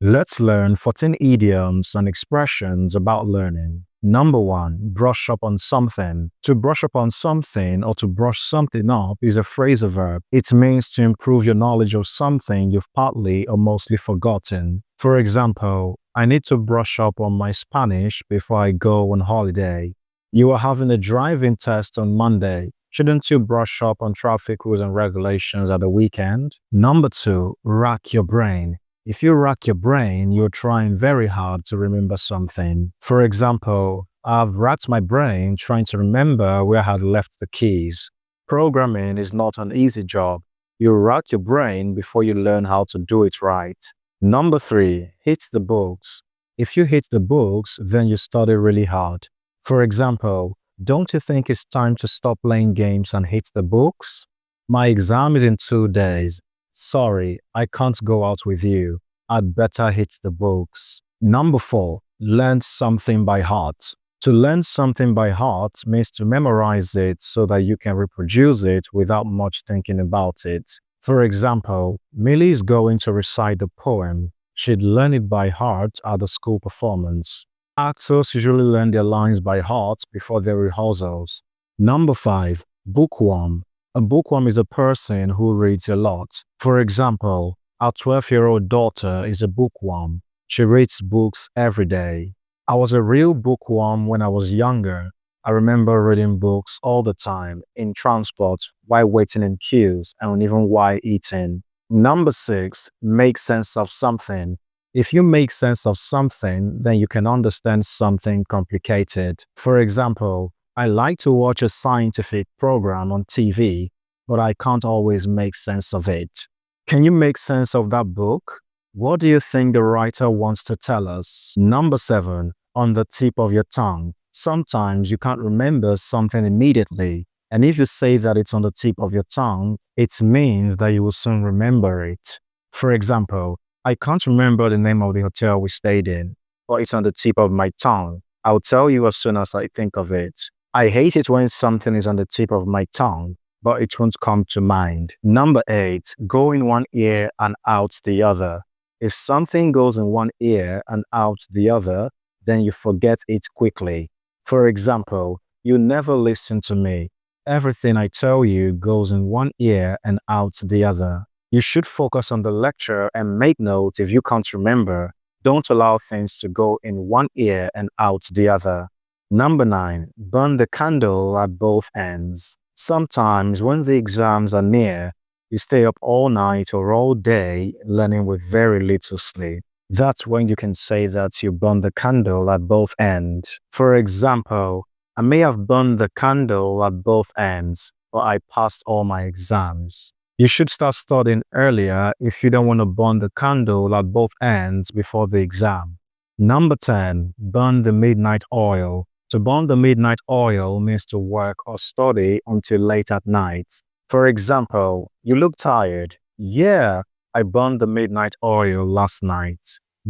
Let's learn 14 idioms and expressions about learning. Number 1, brush up on something. To brush up on something or to brush something up is a phrasal verb. It means to improve your knowledge of something you've partly or mostly forgotten. For example, I need to brush up on my Spanish before I go on holiday. You are having a driving test on Monday. Shouldn't you brush up on traffic rules and regulations at the weekend? Number 2, rack your brain. If you rack your brain, you're trying very hard to remember something. For example, I've racked my brain trying to remember where I had left the keys. Programming is not an easy job. You rack your brain before you learn how to do it right. Number 3, hit the books. If you hit the books, then you study really hard. For example, don't you think it's time to stop playing games and hit the books? My exam is in 2 days. Sorry, I can't go out with you. I'd better hit the books. Number 4, learn something by heart. To learn something by heart means to memorize it so that you can reproduce it without much thinking about it. For example, Millie is going to recite the poem. She'd learn it by heart at the school performance. Actors usually learn their lines by heart before their rehearsals. Number 5, bookworm. A bookworm is a person who reads a lot. For example, our 12-year-old daughter is a bookworm. She reads books every day. I was a real bookworm when I was younger. I remember reading books all the time, in transport, while waiting in queues, and even while eating. Number 6, make sense of something. If you make sense of something, then you can understand something complicated. For example, I like to watch a scientific program on TV, but I can't always make sense of it. Can you make sense of that book? What do you think the writer wants to tell us? Number 7, on the tip of your tongue. Sometimes you can't remember something immediately, and if you say that it's on the tip of your tongue, it means that you will soon remember it. For example, I can't remember the name of the hotel we stayed in, but it's on the tip of my tongue. I'll tell you as soon as I think of it. I hate it when something is on the tip of my tongue, but it won't come to mind. Number 8, go in one ear and out the other. If something goes in one ear and out the other, then you forget it quickly. For example, you never listen to me. Everything I tell you goes in one ear and out the other. You should focus on the lecture and make notes if you can't remember. Don't allow things to go in one ear and out the other. Number 9, burn the candle at both ends. Sometimes when the exams are near, you stay up all night or all day learning with very little sleep. That's when you can say that you burn the candle at both ends. For example, I may have burned the candle at both ends, but I passed all my exams. You should start studying earlier if you don't want to burn the candle at both ends before the exam. Number 10, burn the midnight oil. To burn the midnight oil means to work or study until late at night. For example, you look tired. Yeah, I burned the midnight oil last night.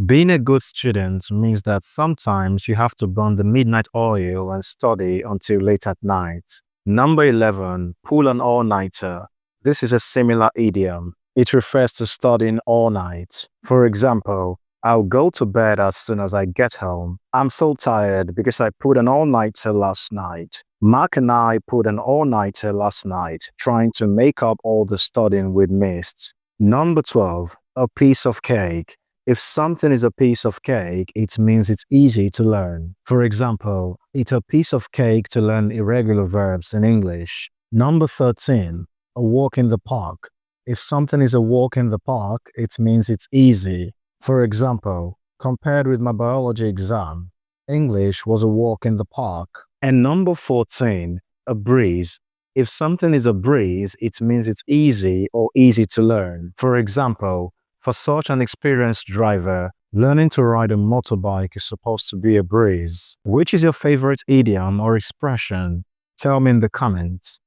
Being a good student means that sometimes you have to burn the midnight oil and study until late at night. Number 11, pull an all-nighter. This is a similar idiom. It refers to studying all night. For example, I'll go to bed as soon as I get home. I'm so tired because I put an all-nighter last night. Mark and I put an all-nighter last night, trying to make up all the studying we'd missed. Number 12, a piece of cake. If something is a piece of cake, it means it's easy to learn. For example, it's a piece of cake to learn irregular verbs in English. Number 13, a walk in the park. If something is a walk in the park, it means it's easy. For example, compared with my biology exam, English was a walk in the park. And number 14, a breeze. If something is a breeze, it means it's easy or easy to learn. For example, for such an experienced driver, learning to ride a motorbike is supposed to be a breeze. Which is your favorite idiom or expression? Tell me in the comments.